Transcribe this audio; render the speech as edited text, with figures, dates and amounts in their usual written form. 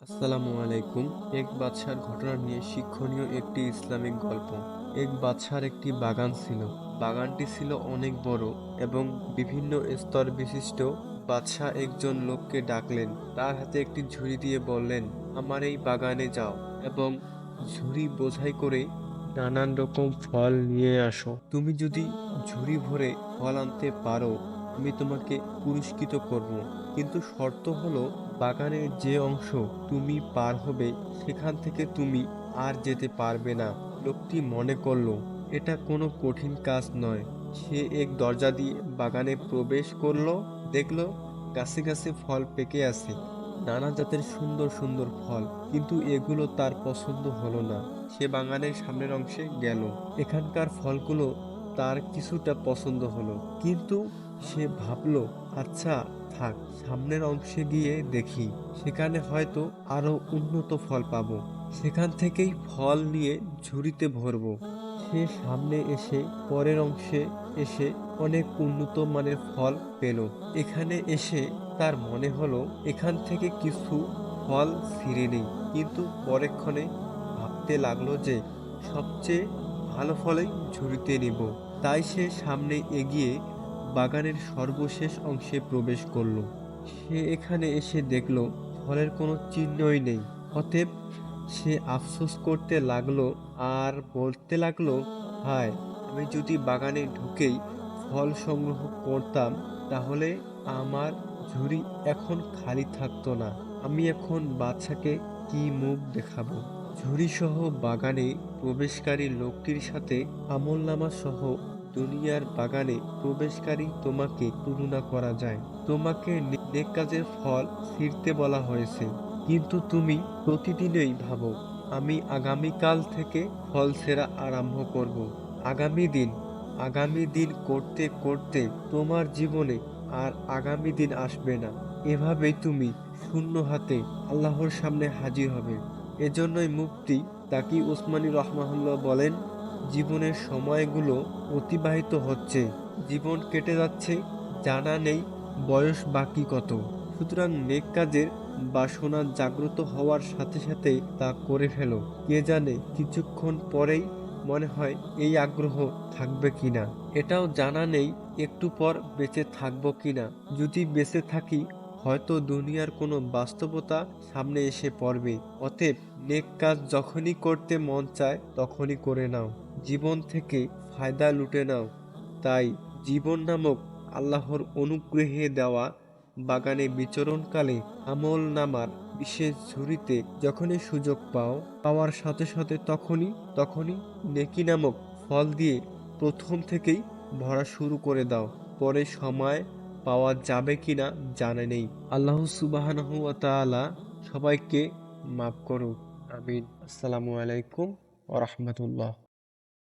আসসালামু আলাইকুম। এক বাদশার ঘটনা নিয়ে শিক্ষণীয় একটি ইসলামিক গল্প। এক বাদশার একটি বাগান ছিল। বাগানটি ছিল অনেক বড় এবং বিভিন্ন স্তর বিশিষ্ট। বাদশাহ একজন লোককে ডাকলেন, তার হাতে একটি ঝুড়ি দিয়ে বললেন, আমার এই বাগানে যাও এবং ঝুড়ি বোঝাই করে নানান রকম ফল নিয়ে আসো। তুমি যদি ঝুড়ি ভরে ফল আনতে পারো, আমি তোমাকে পুরস্কৃত করব। কিন্তু শর্ত হলো, বাগানের যে অংশ তুমি পার হবে সেখান থেকে তুমি আর যেতে পারবে না। লোকটি মনে করলো এটা কোনো কঠিন কাজ নয়। সে এক দরজা দিয়ে বাগানে প্রবেশ করলো। দেখলো গাছে গাছে ফল পেকে আছে, নানা জাতের সুন্দর সুন্দর ফল। কিন্তু এগুলো তার পছন্দ হলো না। সে বাগানের সামনের অংশে গেল। এখানকার ফলগুলো তার কিছুটা পছন্দ হলো, কিন্তু সে ভাবলো, আচ্ছা থাক, সামনের অংশে গিয়ে দেখি, সেখানে হয়তো আরো উন্নত ফল পাবো। সেখান থেকেই ফল নিয়ে ঝুড়িতে ভরবো। সে সামনে এসে পরের অংশে এসে অনেক উন্নত মানের ফল পেল। এখানে এসে তার মনে হলো এখান থেকে কিছু ফল ছিঁড়ে নেই, কিন্তু পরেক্ষণে ভাবতে লাগলো যে সবচেয়ে ভালো ফলই ঝুড়িতে নিব। তাই সে সামনে এগিয়ে বাগানের সর্বশেষ অংশে প্রবেশ করলো। সে এখানে এসে দেখলো ফলের কোনো চিহ্নই নেই। অতএব সে আফসোস করতে লাগলো আর বলতে লাগলো, হায়, আমি যদি বাগানে ঢুকেই ফল সংগ্রহ করতাম, তাহলে আমার ঝুড়ি এখন খালি থাকতো না। আমি এখন বাদশাকে কি মুখ দেখাবো? ঝুড়ি সহ বাগানে প্রবেশকারী লোকটির সাথে আমলনামা সহ দুনিয়ার বাগানে প্রবেশকারী তোমাকে তুলনা করা যায়। তোমাকে নেক কাজের ফল ছিঁড়তে বলা হয়েছে, কিন্তু তুমি প্রতিদিনই ভাবো, আমি আগামীকাল থেকে ফল ছেঁড়া আরম্ভ করব। আগামী দিন আগামী দিন করতে করতে তোমার জীবনে আর আগামী দিন আসবে না। এভাবেই তুমি শূন্য হাতে আল্লাহর সামনে হাজির হবে। এজন্যই মুফতি তাকি উসমানী রহমাহুল্লাহ বলেন, জীবনের সময়গুলো অতিবাহিত হচ্ছে, জীবন কেটে যাচ্ছে, জানা নেই বয়স বাকি কত। সুতরাং নেক কাজের বাসনা জাগ্রত হওয়ার সাথে সাথে তা করে ফেলো। কে জানে কিছুক্ষণ পরেই মনে হয় এই আগ্রহ থাকবে কিনা। এটাও জানা নেই একটু পর বেঁচে থাকবো কিনা। যদি বেঁচে থাকি, হয়তো দুনিয়ার কোনো বাস্তবতা সামনে এসে পড়বে। অতএব নেক কাজ যখনই করতে মন চায় তখনই করে নাও, জীবন থেকে ফায়দা লুটে নাও। তাই জীবন নামক আল্লাহর অনুগ্রহে দেওয়া বাগানে বিচরণকালে আমল নামার বিশেষ ঝুড়িতে যখনই সুযোগ পাওয়ার সাথে সাথে তখনই তখনই নেকি নামক ফল দিয়ে প্রথম থেকেই ভরা শুরু করে দাও। পরে সময় পাওয়া যাবে কিনা জানা নেই। আল্লাহ সুবহানাহু ওয়া তাআলা সবাইকে মাফ করুক। আমিন। আসসালামু আলাইকুম ওয়া রাহমাতুল্লাহ।